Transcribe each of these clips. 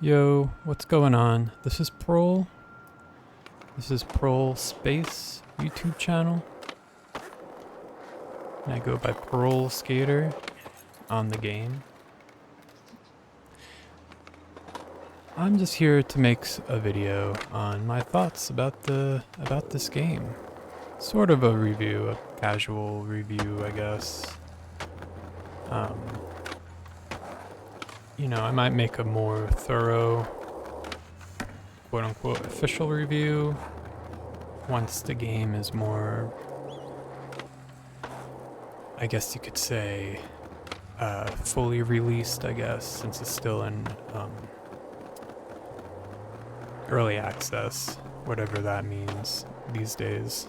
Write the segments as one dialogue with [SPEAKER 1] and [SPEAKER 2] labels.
[SPEAKER 1] Yo, what's going on? This is PROLE. This is PROLE Space YouTube channel. And I go by PROLE Skater on the game. I'm just here to make a video on my thoughts about this game. Sort of a review, a casual review, I guess. You know, I might make a more thorough, quote-unquote, official review once the game is more, I guess you could say, fully released, I guess, since it's still in early access, whatever that means these days.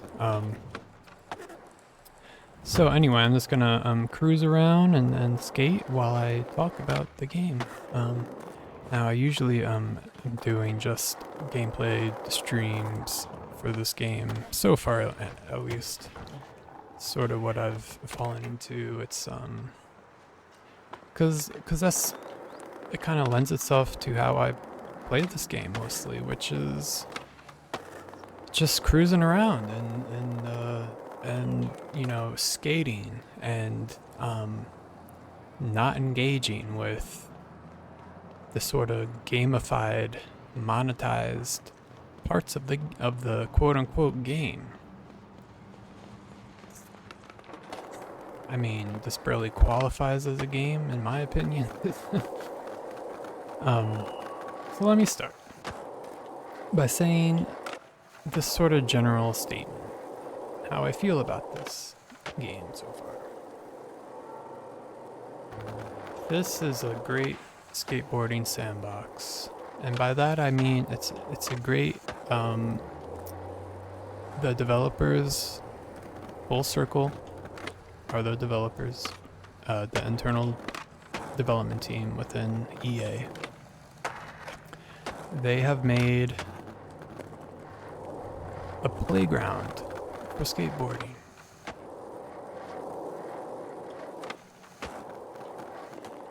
[SPEAKER 1] So anyway, I'm just gonna cruise around and skate while I talk about the game. Now I usually am doing just gameplay streams for this game, so far at least. Sort of what I've fallen into. It's cause it kind of lends itself to how I play this game mostly, which is just cruising around and you know, skating and not engaging with the sort of gamified, monetized parts of the quote-unquote game. I mean, this barely qualifies as a game, in my opinion. So let me start by saying this sort of general statement. How I feel about this game so far. This is a great skateboarding sandbox, and by that I mean it's a great the developers, Full Circle are the developers, the internal development team within EA. They have made a playground for skateboarding.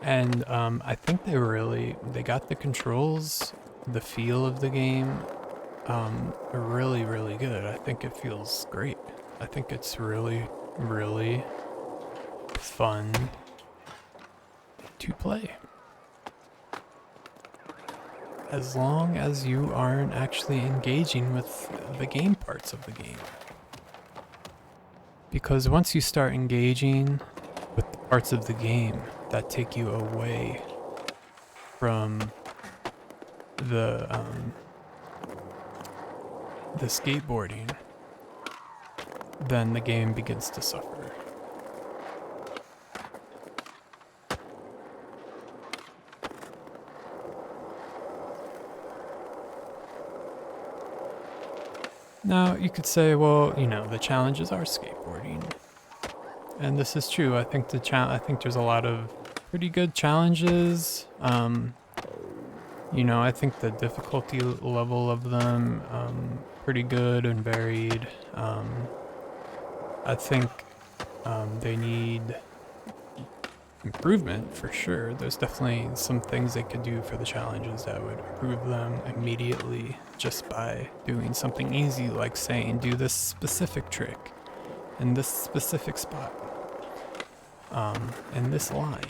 [SPEAKER 1] And I think they got the controls, the feel of the game, really, really good. I think it feels great. I think it's really, really fun to play. As long as you aren't actually engaging with the game parts of the game. Because once you start engaging with the parts of the game that take you away from the skateboarding, then the game begins to suffer. Now, you could say, well, you know, the challenges are skateboarding. And this is true. I think I think there's a lot of pretty good challenges. You know, I think the difficulty level of them pretty good and varied. I think they need improvement for sure. There's definitely some things they could do for the challenges that would improve them immediately just by doing something easy, like saying do this specific trick in this specific spot, in this line,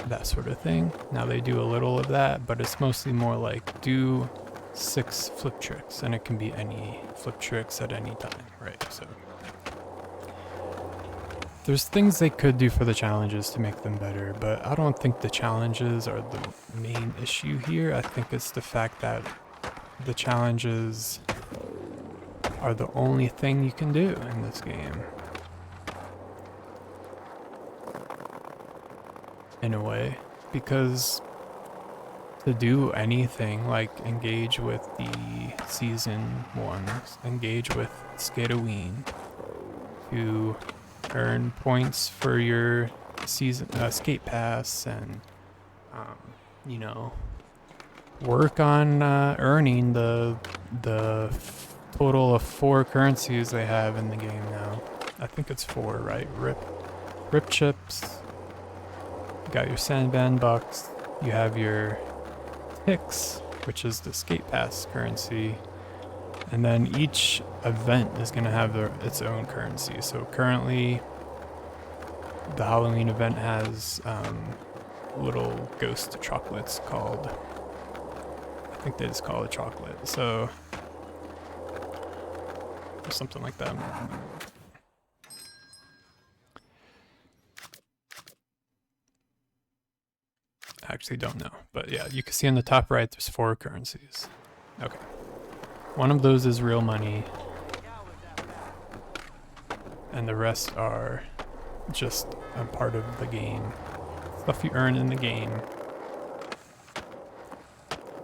[SPEAKER 1] that sort of thing. Now they do a little of that, but it's mostly more like do 6 flip tricks, and it can be any flip tricks at any time, right? So there's things they could do for the challenges to make them better, but I don't think the challenges are the main issue here. I think it's the fact that the challenges are the only thing you can do in this game. In a way, because to do anything like engage with the season 1s, engage with Skatoween, to earn points for your season skate pass, and you know, work on earning the total of 4 currencies they have in the game now. I think it's 4, right? Rip chips. You got your sandband bucks. You have your ticks, which is the skate pass currency. And then each event is going to have its own currency. So currently, the Halloween event has little ghost chocolates called, I think they just call it chocolate. So, or something like that. I actually don't know. But yeah, you can see on the top right, there's 4 currencies. Okay. One of those is real money. And the rest are just a part of the game. Stuff you earn in the game.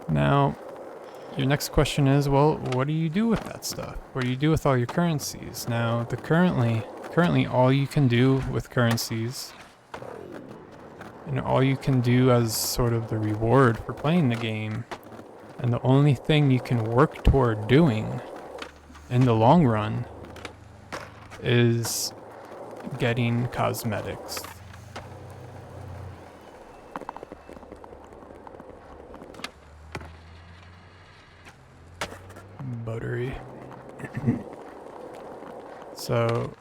[SPEAKER 1] Now, your next question is, well, what do you do with that stuff? What do you do with all your currencies? Now, currently all you can do with currencies, and all you can do as sort of the reward for playing the game, and the only thing you can work toward doing in the long run is getting cosmetics. Buttery. So,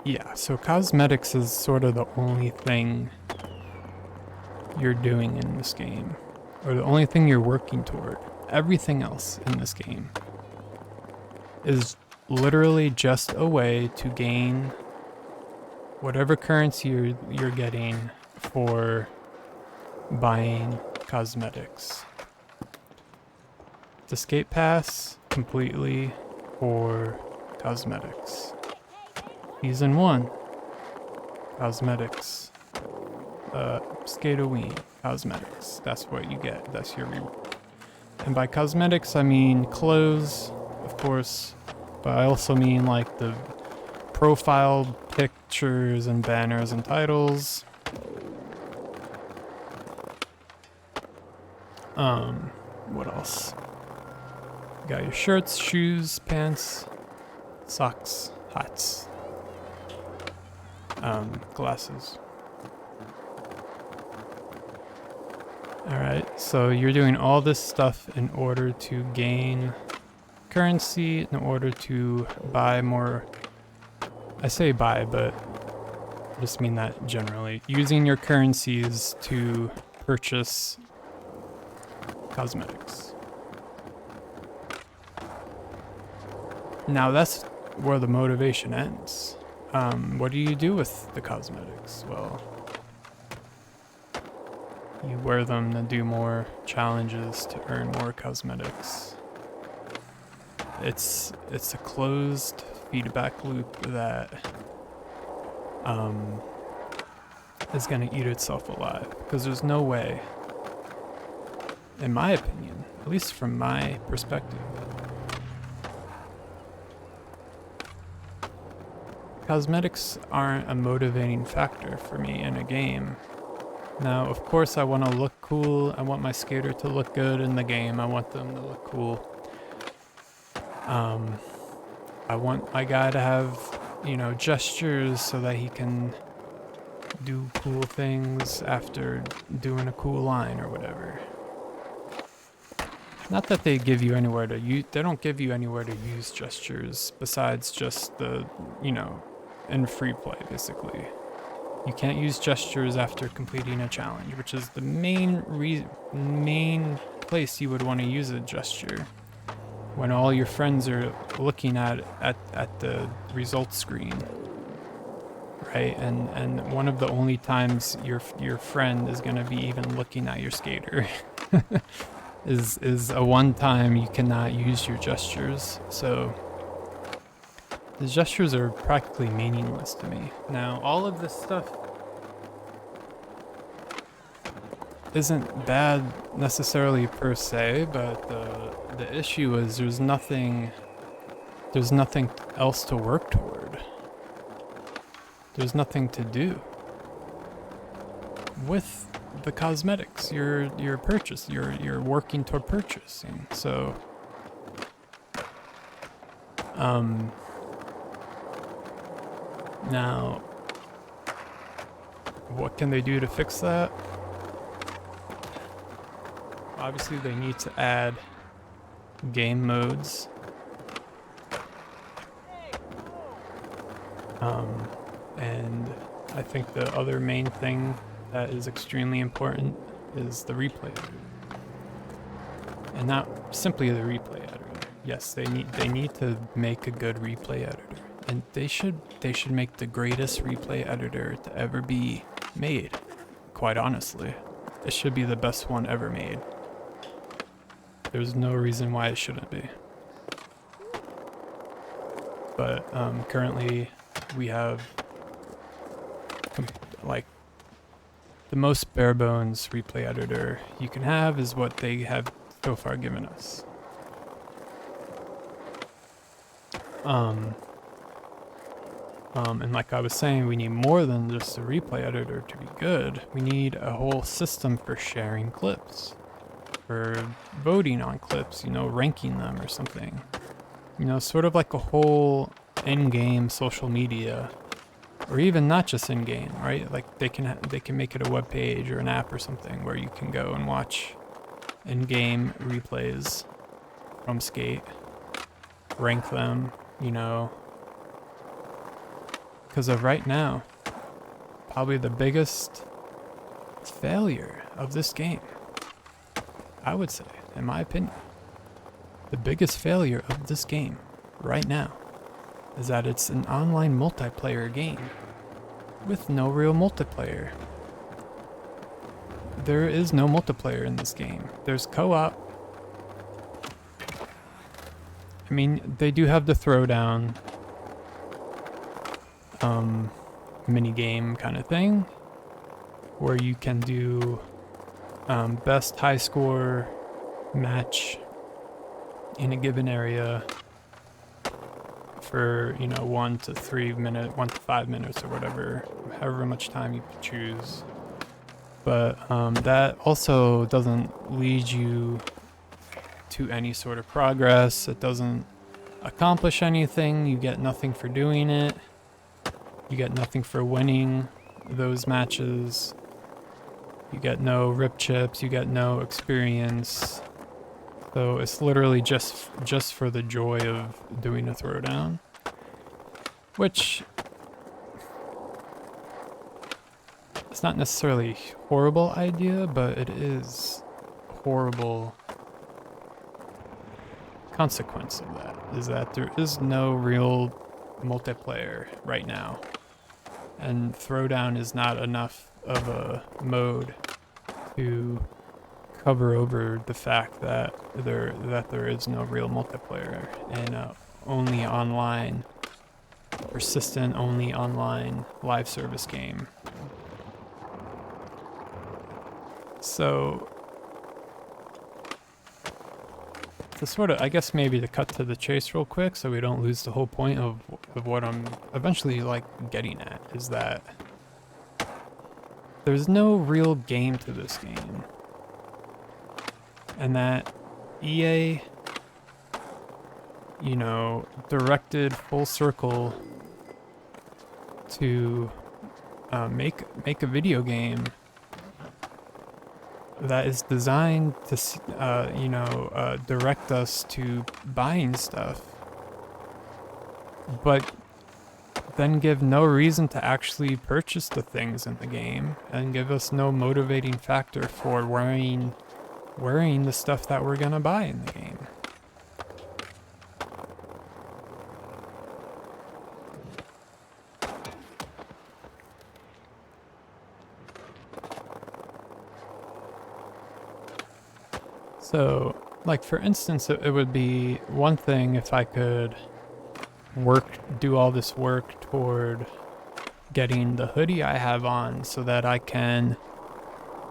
[SPEAKER 1] yeah, so cosmetics is sort of the only thing you're doing in this game, or the only thing you're working toward. Everything else in this game is literally just a way to gain whatever currency you're getting for buying cosmetics. The skate pass completely for cosmetics. Season 1, cosmetics. Skatoween, cosmetics. That's what you get. That's your reward. And by cosmetics, I mean clothes, of course, but I also mean like the profile pictures and banners and titles. What else? You got your shirts, shoes, pants, socks, hats, glasses. Alright, so you're doing all this stuff in order to gain currency, in order to buy more. I say buy, but I just mean that generally. Using your currencies to purchase cosmetics. Now that's where the motivation ends. What do you do with the cosmetics? Well, you wear them to do more challenges to earn more cosmetics. It's a closed feedback loop that is gonna eat itself alive, because there's no way, in my opinion, at least from my perspective, cosmetics aren't a motivating factor for me in a game. Now, of course, I want to look cool. I want my skater to look good in the game. I want them to look cool. I want my guy to have, you know, gestures so that he can do cool things after doing a cool line or whatever. Not that they give you anywhere to use, they don't give you anywhere to use gestures besides just the, you know, in free play, basically. You can't use gestures after completing a challenge, which is the main place you would want to use a gesture. When all your friends are looking at the results screen, right? And one of the only times your friend is going to be even looking at your skater is a one time you cannot use your gestures. So the gestures are practically meaningless to me. Now, all of this stuff isn't bad necessarily per se, but the issue is there's nothing else to work toward. There's nothing to do with the cosmetics you're working toward purchasing. So now what can they do to fix that? obviously they need to add game modes. And I think the other main thing that is extremely important is the replay editor. And not simply the replay editor. Yes, they need to make a good replay editor. And they should make the greatest replay editor to ever be made. Quite honestly. It should be the best one ever made. There's no reason why it shouldn't be. But currently we have like the most bare bones replay editor you can have is what they have so far given us. And like I was saying, we need more than just a replay editor to be good. We need a whole system for sharing clips, for voting on clips, you know, ranking them or something. You know, sort of like a whole in-game social media, or even not just in-game, right? Like they can make it a web page or an app or something where you can go and watch in-game replays from Skate, rank them, you know. Because of right now, probably the biggest failure of this game, I would say, in my opinion, the biggest failure of this game right now is that it's an online multiplayer game with no real multiplayer. There is no multiplayer in this game. There's co-op. I mean, they do have the throwdown mini game kind of thing where you can do best high score match in a given area for, you know, 1 to 5 minutes or whatever, however much time you choose. But that also doesn't lead you to any sort of progress. It doesn't accomplish anything. You get nothing for doing it. You get nothing for winning those matches. You get no rip chips. You get no experience. So it's literally just for the joy of doing a throwdown, which it's not necessarily a horrible idea, but it is a horrible consequence of that, is that there is no real multiplayer right now. And throwdown is not enough of a mode to cover over the fact that there is no real multiplayer and only online, persistent only online live service game. So to sort of, I guess maybe to cut to the chase real quick so we don't lose the whole point of what I'm eventually like getting at, is that there's no real game to this game. And that EA, you know, directed full circle to make a video game that is designed to, you know, direct us to buying stuff, but then give no reason to actually purchase the things in the game, and give us no motivating factor for wearing the stuff that we're gonna buy in the game. So, like for instance, it would be one thing if I could do all this work toward getting the hoodie I have on so that I can,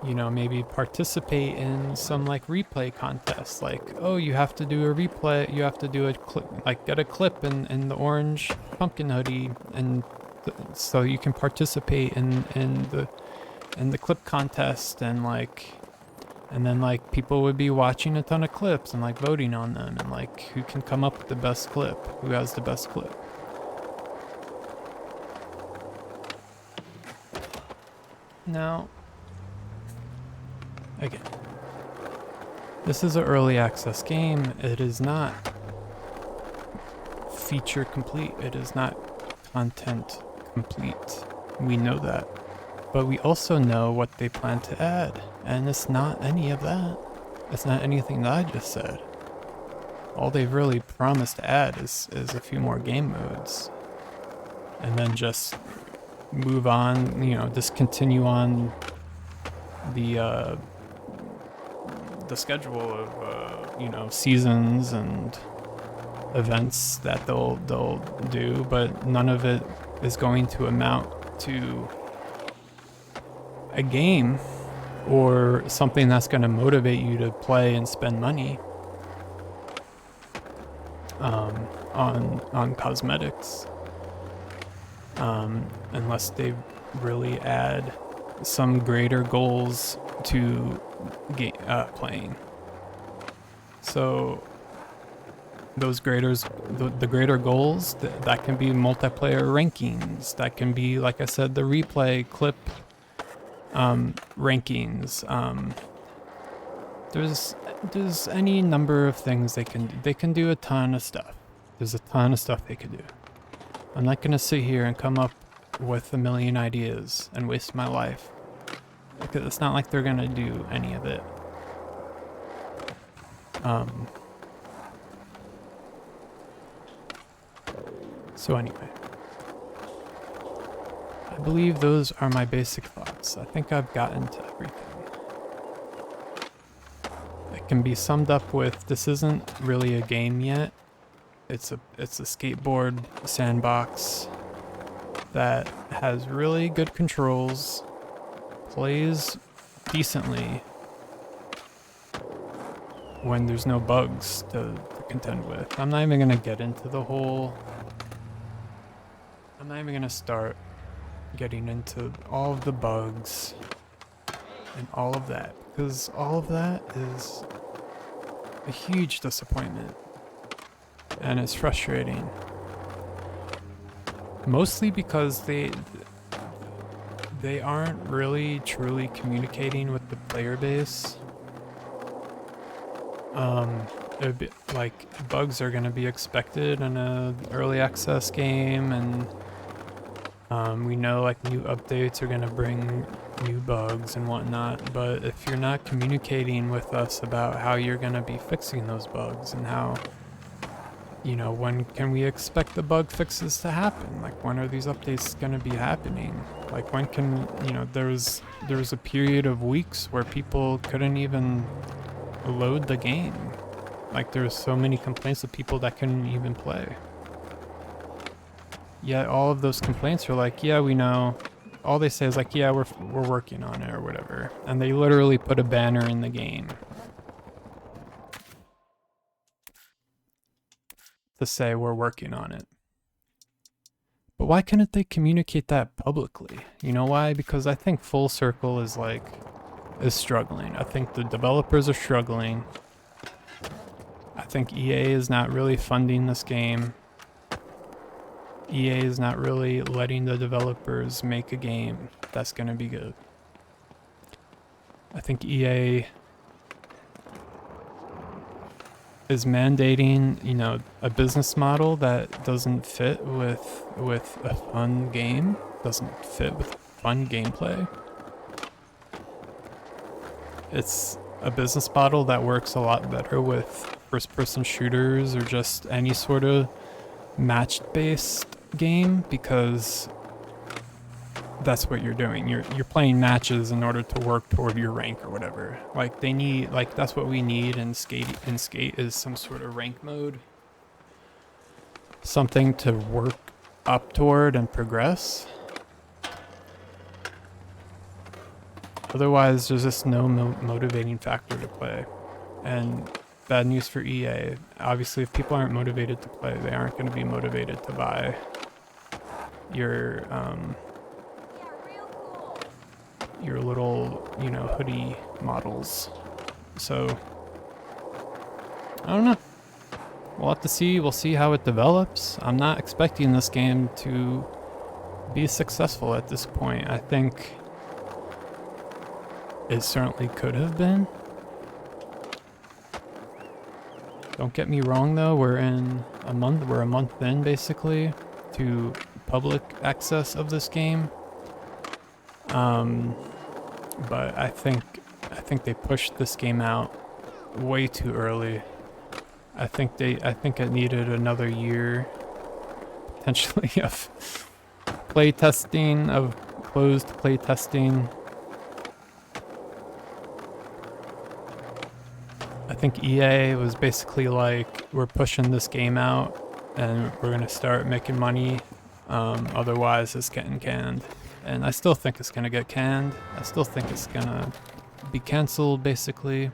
[SPEAKER 1] you know, maybe participate in some like replay contest. Like, oh, you have to do a replay, you have to do a clip, like get a clip in the orange pumpkin hoodie, and so you can participate in the clip contest, and like, and then like people would be watching a ton of clips and like voting on them, and like who can come up with the best clip, who has the best clip. Now, again, This is an early access game. It is not feature complete. It is not content complete. We know that. But we also know what they plan to add, and it's not any of that. It's not anything that I just said. All they've really promised to add is a few more game modes. And then just move on, you know, just continue on the schedule of, you know, seasons and events that they'll do, but none of it is going to amount to a game or something that's going to motivate you to play and spend money on cosmetics, unless they really add some greater goals to playing. So those the greater goals, that can be multiplayer rankings, that can be, like I said, the replay clip rankings. There's any number of things they can do. A ton of stuff. There's a ton of stuff they could do. I'm not gonna sit here and come up with a million ideas and waste my life, because it's not like they're gonna do any of it. So anyway, I believe those are my basic thoughts. I think I've gotten to everything. It can be summed up with, this isn't really a game yet. It's a skateboard sandbox that has really good controls, plays decently when there's no bugs to contend with. I'm not even gonna get into the whole... I'm not even gonna start getting into all of the bugs and all of that, because all of that is a huge disappointment and it's frustrating. Mostly because they aren't really truly communicating with the player base. It'd be, like, bugs are gonna be expected in a early access game, and we know, like, new updates are gonna bring new bugs and whatnot, but if you're not communicating with us about how you're gonna be fixing those bugs and how, you know, when can we expect the bug fixes to happen? Like, when are these updates gonna be happening? Like, when can, you know, there was a period of weeks where people couldn't even load the game. Like, there's so many complaints of people that couldn't even play. Yet all of those complaints are like, yeah, we know. All they say is like, yeah, we're working on it or whatever. And they literally put a banner in the game to say we're working on it. But why couldn't they communicate that publicly? You know why? Because I think Full Circle is struggling. I think the developers are struggling. I think EA is not really funding this game. EA is not really letting the developers make a game that's gonna be good. I think EA is mandating, you know, a business model that doesn't fit with a fun game, doesn't fit with fun gameplay. It's a business model that works a lot better with first-person shooters or just any sort of match-based game, because that's what you're doing. You're playing matches in order to work toward your rank or whatever. Like, they need, like, that's what we need in Skate is some sort of rank mode. Something to work up toward and progress. Otherwise, there's just no motivating factor to play. And bad news for EA. Obviously, if people aren't motivated to play, they aren't going to be motivated to buy your little, you know, hoodie models. So, I don't know. We'll have to see. We'll see how it develops. I'm not expecting this game to be successful at this point. I think it certainly could have been. Don't get me wrong though, we're a month in basically to public access of this game. But I think they pushed this game out way too early. I think it needed another year potentially of play testing, of closed play testing. I think EA was basically like, we're pushing this game out and we're gonna start making money, otherwise it's getting canned. And I still think it's gonna get canned. I still think it's gonna be canceled basically.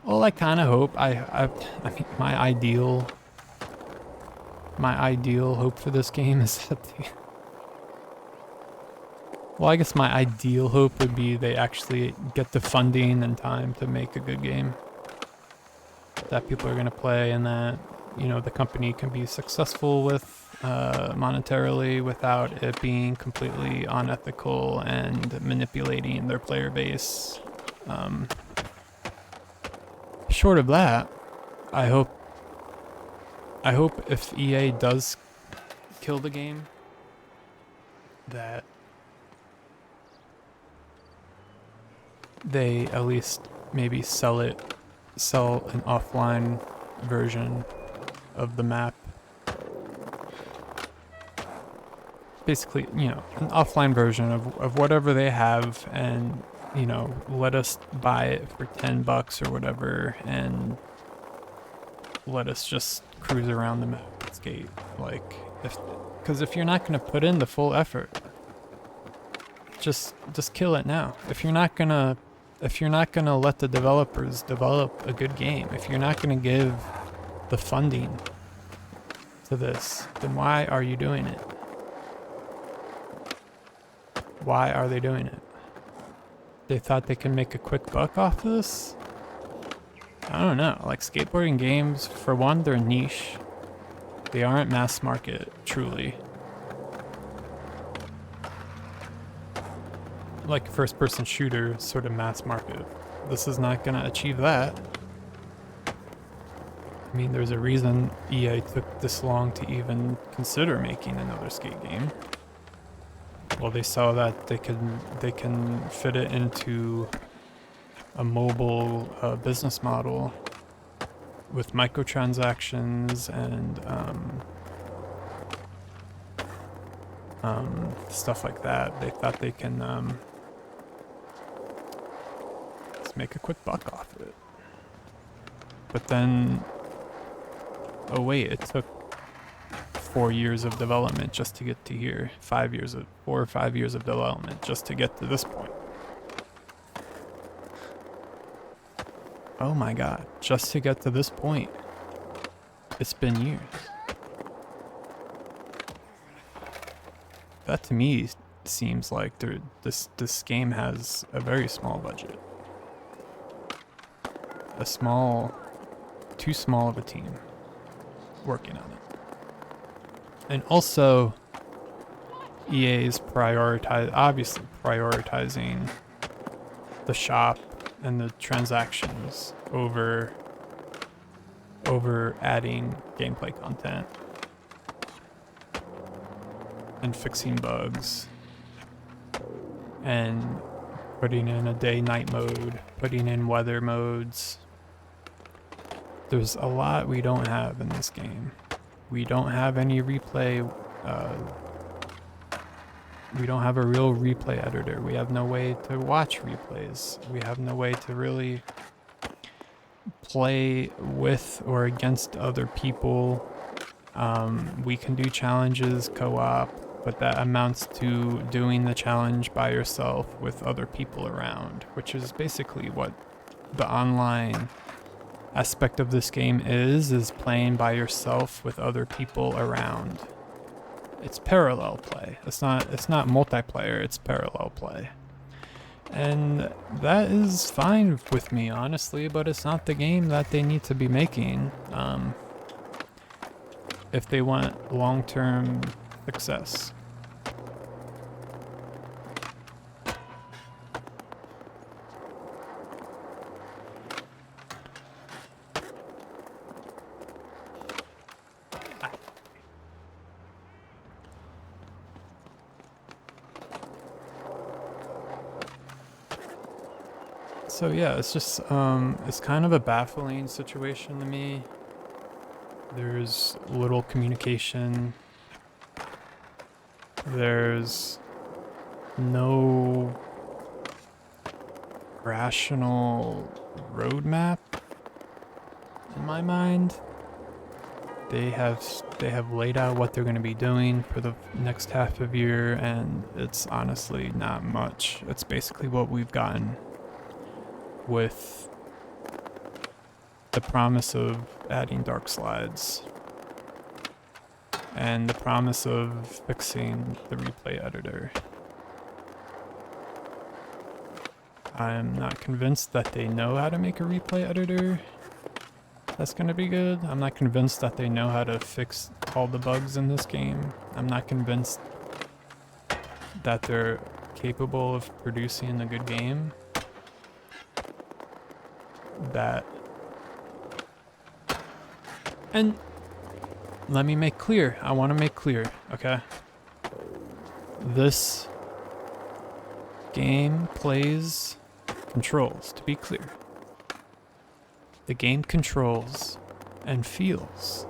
[SPEAKER 1] Well, I kind of hope, I mean, my ideal hope for this game is that well, I guess my ideal hope would be they actually get the funding and time to make a good game that people are going to play, and that, you know, the company can be successful with monetarily without it being completely unethical and manipulating their player base. Short of that, I hope if EA does kill the game, that they at least maybe sell an offline version of the map. Basically, you know, an offline version of whatever they have, and, you know, let us buy it for $10 or whatever, and let us just cruise around the map and skate. Like, because if you're not going to put in the full effort, just kill it now. If you're not gonna let the developers develop a good game, if you're not gonna give the funding to this, then why are you doing it? Why are they doing it? They thought they could make a quick buck off of this? I don't know. Like, skateboarding games, for one, they're niche. They aren't mass market, truly. Like first person shooter, sort of mass market. This is not gonna achieve that. I mean, there's a reason EA took this long to even consider making another skate game. Well, they saw that they can fit it into a mobile business model with microtransactions and stuff like that. They thought they can just make a quick buck off of it. But then, oh wait, it took 4 years of development just to get to here. 4 or 5 years of development just to get to this point. Oh my god, just to get to this point. It's been years. That to me seems like this game has a very small budget. Too small of a team working on it. And also, EA is obviously prioritizing the shop and the transactions over adding gameplay content and fixing bugs and putting in a day-night mode, putting in weather modes. There's a lot we don't have in this game. We don't have any replay, we don't have a real replay editor. We have no way to watch replays. We have no way to really play with or against other people. We can do challenges co-op, but that amounts to doing the challenge by yourself with other people around, which is basically what the online aspect of this game is playing by yourself with other people around. It's parallel play. It's not multiplayer, it's parallel play. And that is fine with me, honestly, but it's not the game that they need to be making if they want long-term success. So yeah, it's just it's kind of a baffling situation to me. There's little communication. There's no rational roadmap in my mind. They have laid out what they're going to be doing for the next half of year, and it's honestly not much. It's basically what we've gotten, with the promise of adding dark slides and the promise of fixing the replay editor. I'm not convinced that they know how to make a replay editor that's gonna be good. I'm not convinced that they know how to fix all the bugs in this game. I'm not convinced that they're capable of producing a good game. And let me make clear, I want to make clear, okay? This game controls, to be clear. The game controls and feels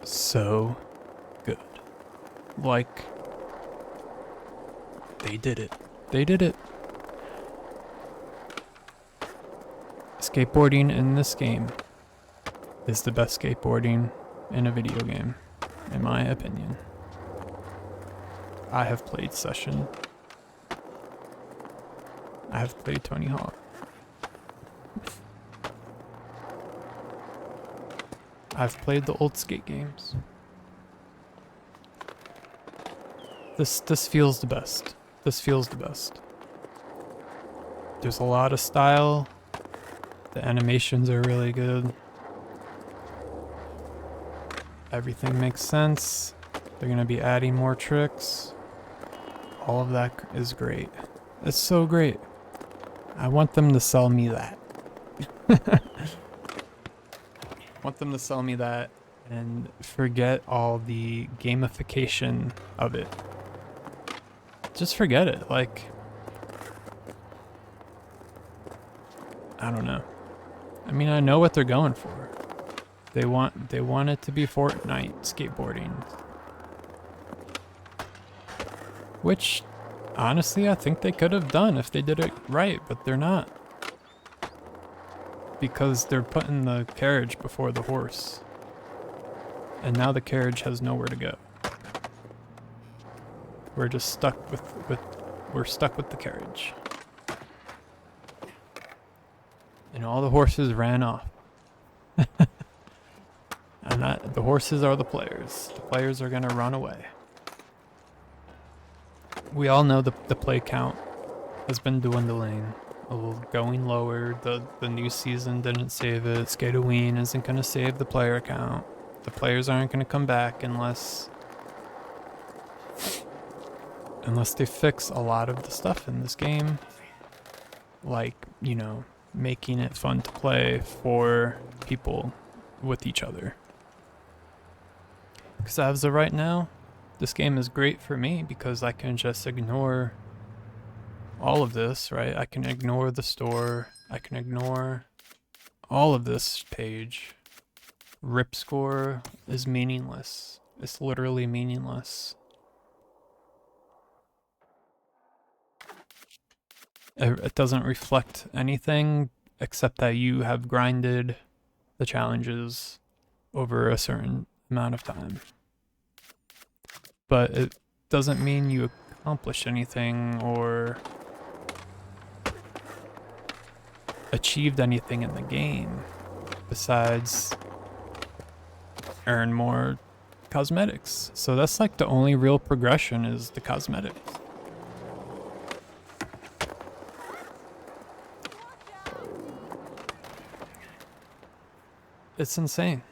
[SPEAKER 1] so good. Like, they did it. They did it. Skateboarding in this game is the best skateboarding in a video game, in my opinion. I have played Session. I have played Tony Hawk. I've played the old skate games. This feels the best. This feels the best. There's a lot of style. The animations are really good. Everything makes sense. They're gonna be adding more tricks. All of that is great. It's so great. I want them to sell me that. Want them to sell me that and forget all the gamification of it. Just forget it. Like, I don't know. I mean, I know what they're going for. They want it to be Fortnite skateboarding. Which, honestly, I think they could have done if they did it right, but they're not. Because they're putting the carriage before the horse. And now the carriage has nowhere to go. We're just stuck with we're stuck with the carriage. And all the horses ran off. And the horses are the players. The players are gonna run away. We all know the play count has been dwindling. Going lower. The new season didn't save it. Skateween isn't gonna save the player count. The players aren't gonna come back unless they fix a lot of the stuff in this game. Like, you know, making it fun to play for people with each other. Because as of right now, this game is great for me because I can just ignore all of this, right? I can ignore the store. I can ignore all of this page. Rip score is meaningless. It's literally meaningless. It doesn't reflect anything except that you have grinded the challenges over a certain amount of time. But it doesn't mean you accomplished anything or achieved anything in the game besides earn more cosmetics. So that's like the only real progression is the cosmetics. It's insane.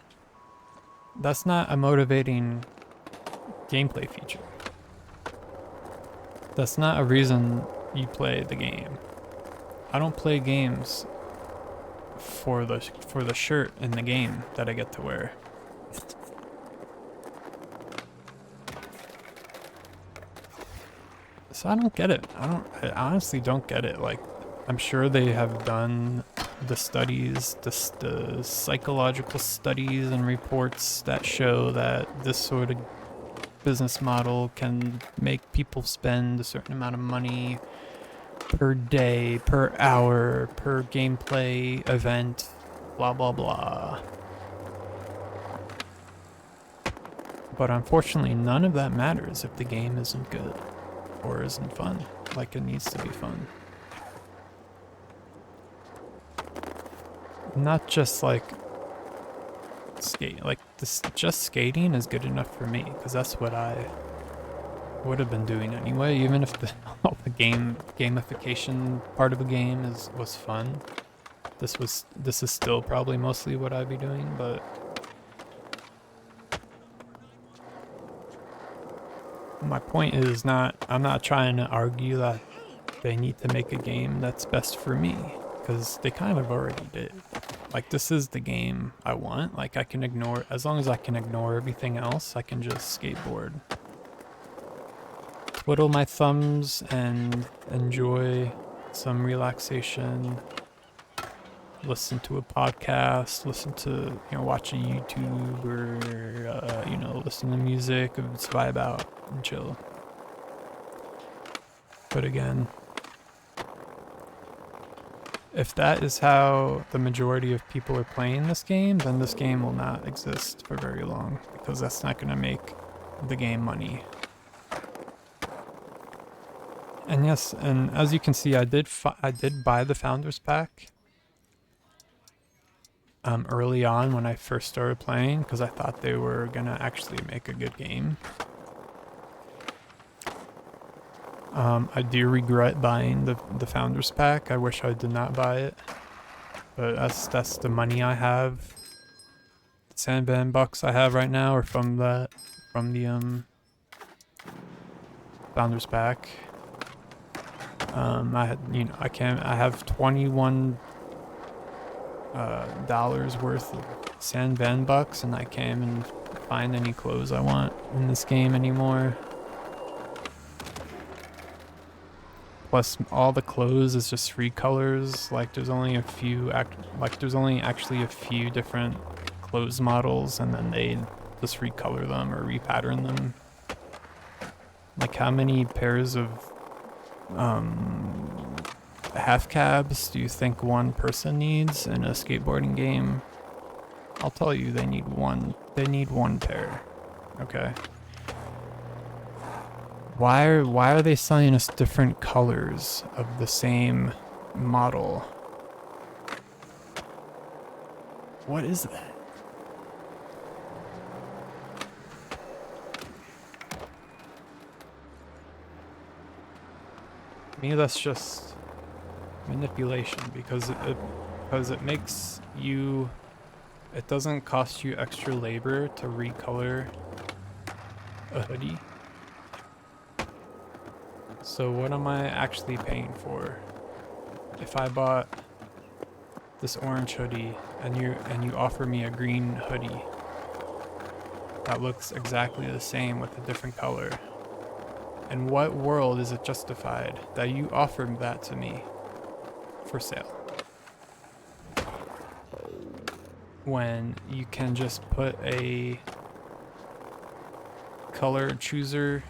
[SPEAKER 1] That's not a motivating gameplay feature. That's not a reason you play the game. I don't play games for the shirt in the game that I get to wear. So I don't get it. I honestly don't get it. Like, I'm sure they have done the studies, the psychological studies and reports that show that this sort of business model can make people spend a certain amount of money per day, per hour, per gameplay event, blah blah blah. But unfortunately, none of that matters if the game isn't good or isn't fun, like it needs to be fun. Not just like skate, like this, just skating is good enough for me, because that's what I would have been doing anyway, even if the gamification part of the game was fun. This is still probably mostly what I'd be doing, but my point is I'm not trying to argue that they need to make a game that's best for me, because they kind of already did. Like, this is the game I want. Like, I can ignore, as long as I can ignore everything else, I can just skateboard. Twiddle my thumbs and enjoy some relaxation. Listen to a podcast, listen to, watch a YouTube, or, listen to music, and just vibe out and chill. But again, if that is how the majority of people are playing this game, then this game will not exist for very long, because that's not going to make the game money. And yes, and as you can see, I did buy the Founders Pack early on when I first started playing, because I thought they were going to actually make a good game. I do regret buying the Founders Pack. I wish I did not buy it, but that's the money I have. The Sandband bucks I have right now are from the Founders Pack. I have $21 worth of Sandband bucks, and I can't even find any clothes I want in this game anymore. Plus, all the clothes is just 3 colors. Like, there's only actually a few different clothes models, and then they just recolor them or repattern them. Like, how many pairs of half cabs do you think one person needs in a skateboarding game? I'll tell you, they need one. They need 1 pair. Okay. Why are they selling us different colors of the same model? What is that? To me, that's just manipulation, because it makes you. It doesn't cost you extra labor to recolor a hoodie. So what am I actually paying for? If I bought this orange hoodie and you offer me a green hoodie that looks exactly the same with a different color, in what world is it justified that you offered that to me for sale, when you can just put a color chooser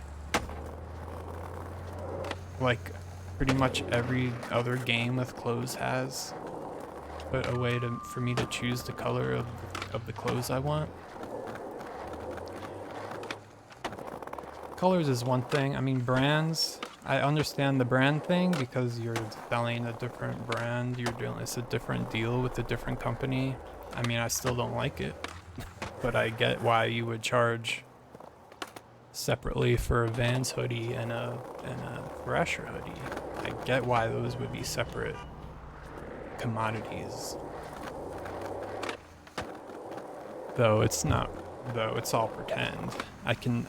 [SPEAKER 1] like pretty much every other game with clothes has, but a way for me to choose the color of the clothes I want? Colors is one thing. I mean, brands, I understand the brand thing, because you're selling a different brand, it's a different deal with a different company. I mean, I still don't like it, but I get why you would charge separately for a Vans hoodie and a Thrasher hoodie. I get why those would be separate commodities. Though it's not. Though it's all pretend. I can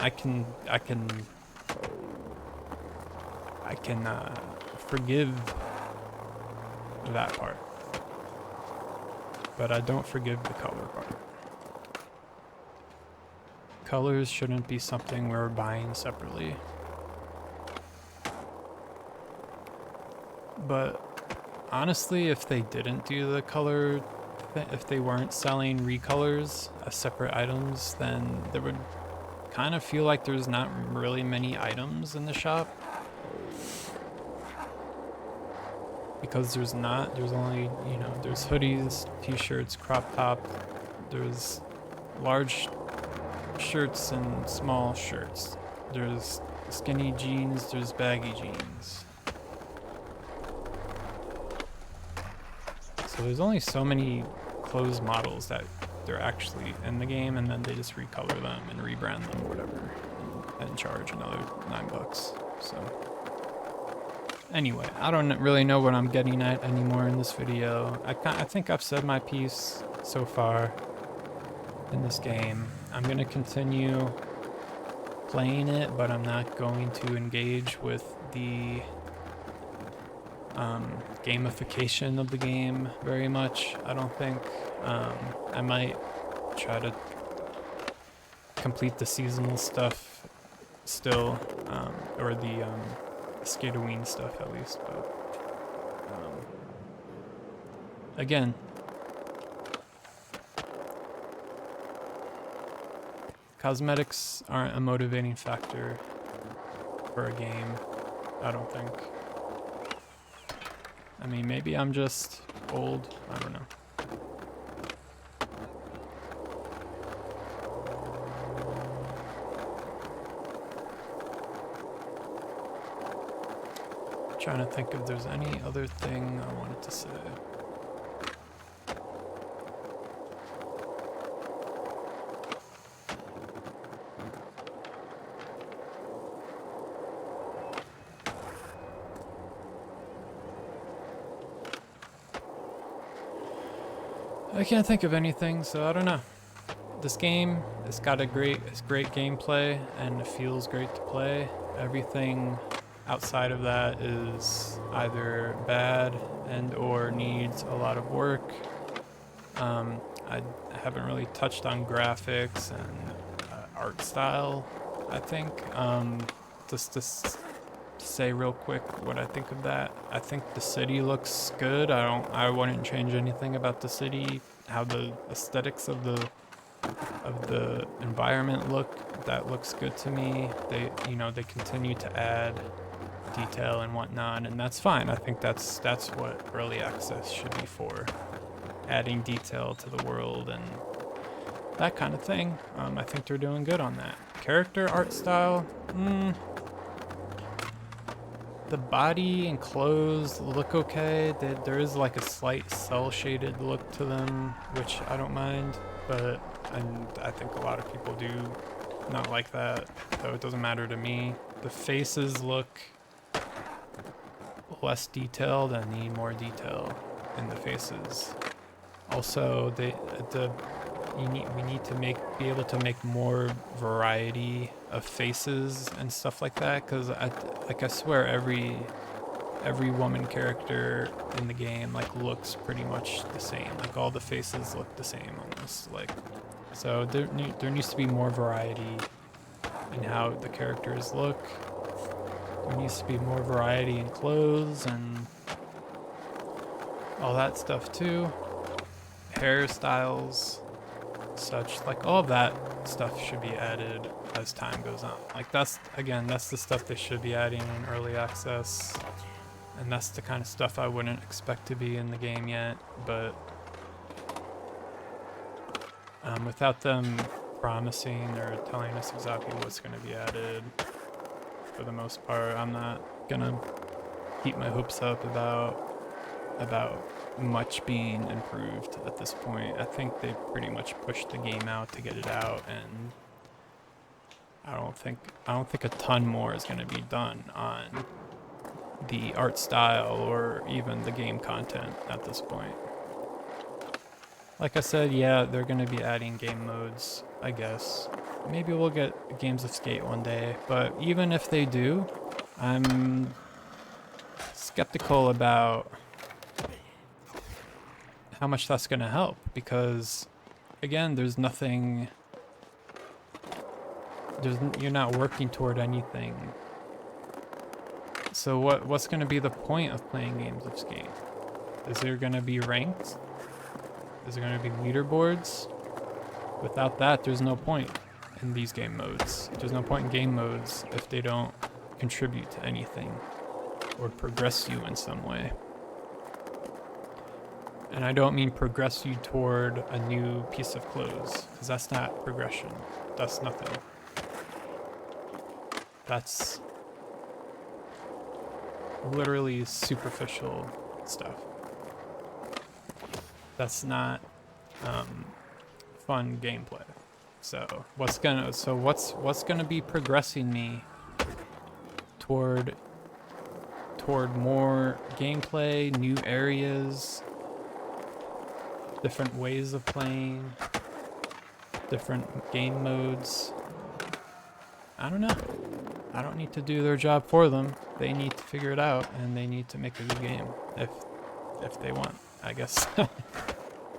[SPEAKER 1] forgive that part, but I don't forgive the color part. Colors shouldn't be something we're buying separately. But honestly, if they didn't do the color, if they weren't selling recolors as separate items, then there would kind of feel like there's not really many items in the shop. Because there's only, you know, there's hoodies, t-shirts, crop top, there's large shirts and small shirts. There's skinny jeans, there's baggy jeans. So there's only so many clothes models that they're actually in the game, and then they just recolor them and rebrand them or whatever and charge another $9. So anyway, I don't really know what I'm getting at anymore in this video. I think I've said my piece so far in this game. I'm gonna continue playing it, but I'm not going to engage with the gamification of the game very much, I don't think. I might try to complete the seasonal stuff still, or the Skateween stuff at least, but again, cosmetics aren't a motivating factor for a game, I don't think. I mean, maybe I'm just old, I don't know. Trying to think if there's any other thing I wanted to say. I can't think of anything, so I don't know. This game, it's got it's great gameplay, and it feels great to play. Everything outside of that is either bad and or needs a lot of work. I haven't really touched on graphics and art style, I think. Just to say real quick what I think of that. I think the city looks good. I wouldn't change anything about the city. How the aesthetics of the environment look, that looks good to me. They continue to add detail and whatnot, and that's fine. I think that's what early access should be for, adding detail to the world and that kind of thing. I think they're doing good on that. Character art style, the body and clothes look okay. There is like a slight cell shaded look to them, which I don't mind, but I think a lot of people do not like that, so it doesn't matter to me. The faces look less detailed and need more detail in the faces. Also, we need to be able to make more variety of faces and stuff like that, because I swear every woman character in the game looks pretty much the same. Like all the faces look the same almost. So there needs to be more variety in how the characters look. There needs to be more variety in clothes and all that stuff too. Hairstyles, such, all of that stuff should be added as time goes on. That's the stuff they should be adding in early access, and that's the kind of stuff I wouldn't expect to be in the game yet, but without them promising or telling us exactly what's going to be added, for the most part, I'm not gonna keep my hopes up about much being improved at this point. I think they pretty much pushed the game out to get it out, and I don't think a ton more is going to be done on the art style or even the game content at this point. Like I said, yeah, they're going to be adding game modes, I guess. Maybe we'll get Games of Skate one day, but even if they do, I'm skeptical about how much that's going to help, because again, you're not working toward anything So what's going to be the point of playing games of Skate? Is there going to be ranked? Is there going to be leaderboards? Without that, there's no point in these game modes. There's no point in game modes if they don't contribute to anything or progress you in some way. And I don't mean progress you toward a new piece of clothes, because that's not progression. That's nothing. That's literally superficial stuff. That's not fun gameplay. So what's gonna be progressing me toward more gameplay, new areas, different ways of playing, different game modes? I don't know. I don't need to do their job for them. They need to figure it out, and they need to make a good game if they want, I guess.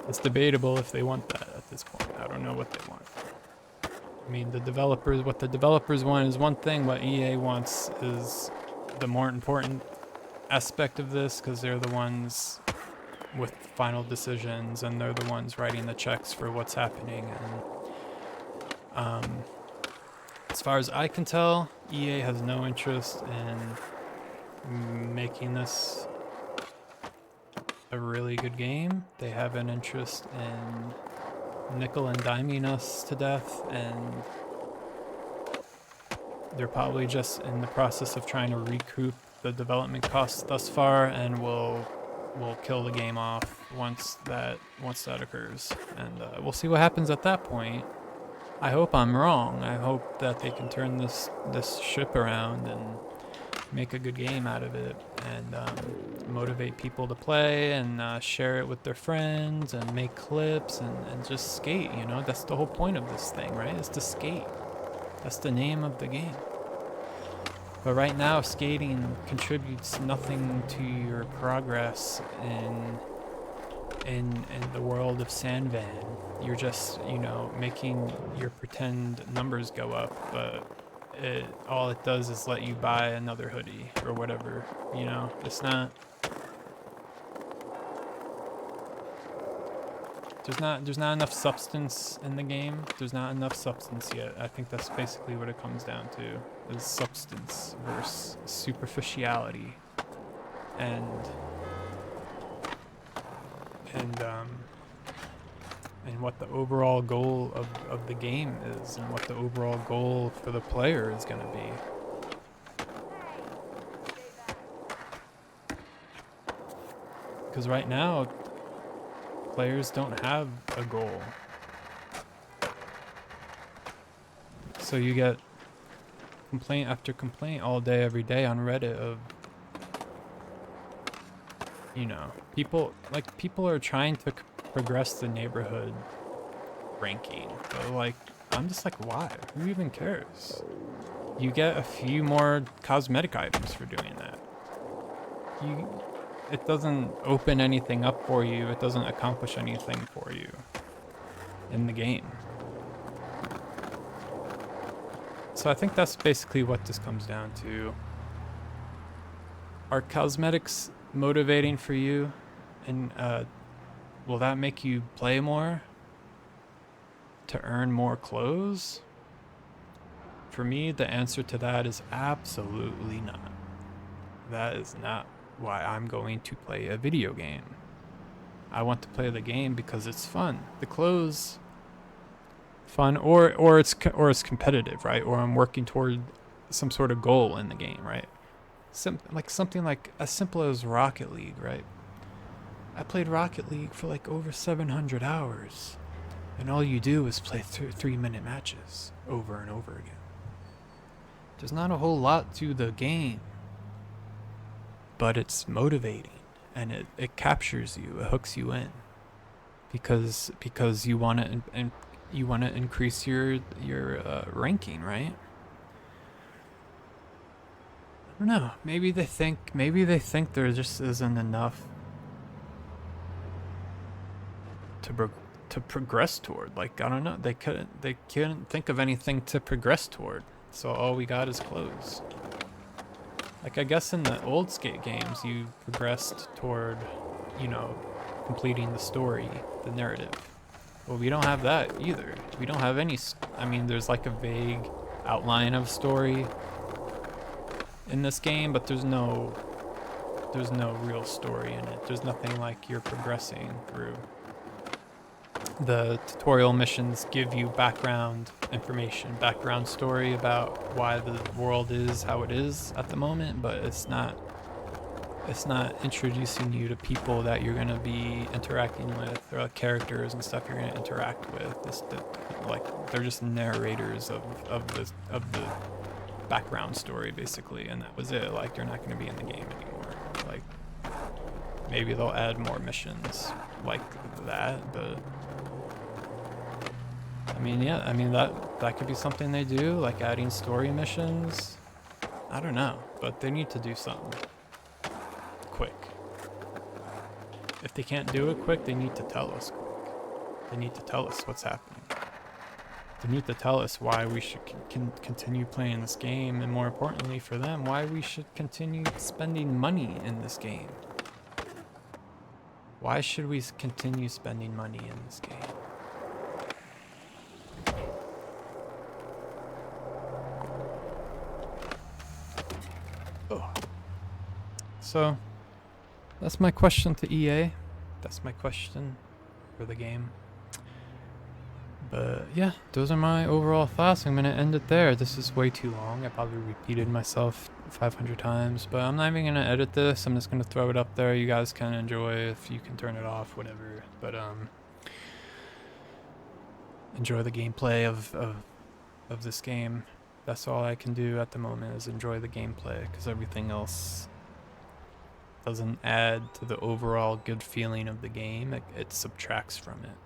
[SPEAKER 1] It's debatable if they want that at this point. I don't know what they want. I mean, what the developers want is one thing. What EA wants is the more important aspect of this, because they're the ones with final decisions, and they're the ones writing the checks for what's happening. And as far as I can tell, EA has no interest in making this a really good game. They have an interest in nickel and diming us to death, and they're probably just in the process of trying to recoup the development costs thus far, and will kill the game off once that occurs. And we'll see what happens at that point. I hope I'm wrong. I hope that they can turn this ship around and make a good game out of it, and motivate people to play, and share it with their friends, and make clips, and just skate, you know? That's the whole point of this thing, right? Is to skate. That's the name of the game. But right now, skating contributes nothing to your progress in the world of Sandvan. You're just, you know, making your pretend numbers go up, but all it does is let you buy another hoodie or whatever, you know? It's not... There's not enough substance in the game. There's not enough substance yet. I think that's basically what it comes down to, is substance versus superficiality. And what the overall goal of the game is, and what the overall goal for the player is going to be. Because right now, players don't have a goal. So you get complaint after complaint all day, every day on Reddit of, you know, people are trying to progress the neighborhood ranking. But like, I'm just like, why? Who even cares? You get a few more cosmetic items for doing that. It doesn't open anything up for you. It doesn't accomplish anything for you in the game. So I think that's basically what this comes down to. Are cosmetics motivating for you? And will that make you play more to earn more clothes? For me, the answer to that is absolutely not. That is not why I'm going to play a video game. I want to play the game because it's fun. The clothes, fun, or it's competitive, right? Or I'm working toward some sort of goal in the game, right? Something like as simple as Rocket League, right? I played Rocket League for like over 700 hours, and all you do is play 3-minute matches over and over again. There's not a whole lot to the game, but it's motivating, and it captures you, it hooks you in, because you want to, and you want to increase your ranking, right? I don't know. Maybe they think there just isn't enough to progress toward. Like, I don't know. They couldn't think of anything to progress toward. So all we got is clothes. Like, I guess in the old skate games, you progressed toward, you know, completing the story, the narrative. Well, we don't have that either. We don't have any. I mean, there's like a vague outline of story in this game, but there's no real story in it. There's nothing like you're progressing through. The tutorial missions give you background information, background story about why the world is how it is at the moment, but it's not introducing you to people that you're going to be interacting with, or like characters and stuff you're going to interact with. Like they're just narrators of the background story basically, and that was it. Like, you're not going to be in the game anymore. Like, maybe they'll add more missions like that, but I mean, yeah, I mean that could be something they do, like adding story missions. I don't know, but they need to do something quick. If they can't do it quick, they need to tell us quick. They need to tell us what's happening. They need to tell us why we should continue playing this game, and more importantly for them, why we should continue spending money in this game. Why should we continue spending money in this game? Oh. So, that's my question to EA. That's my question for the game. But yeah, those are my overall thoughts. I'm gonna end it there. This is way too long. I probably repeated myself 500 times, but I'm not even gonna edit this. I'm just gonna throw it up there. You guys can enjoy if you can turn it off, whatever. But enjoy the gameplay of this game. That's all I can do at the moment, is enjoy the gameplay, because everything else doesn't add to the overall good feeling of the game. It subtracts from it.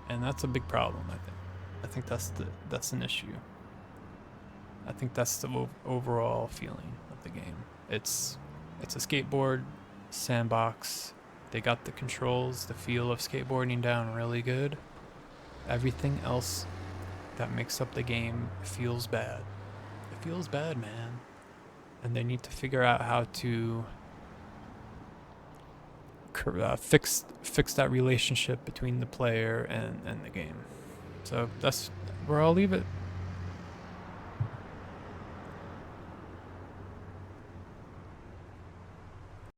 [SPEAKER 1] And that's a big problem, I think. I think that's an issue. I think that's the overall feeling of the game. It's a skateboard sandbox. They got the controls, the feel of skateboarding down really good. Everything else that makes up the game feels bad. It feels bad, man. And they need to figure out how to fix that relationship between the player and the game. So that's where I'll leave it.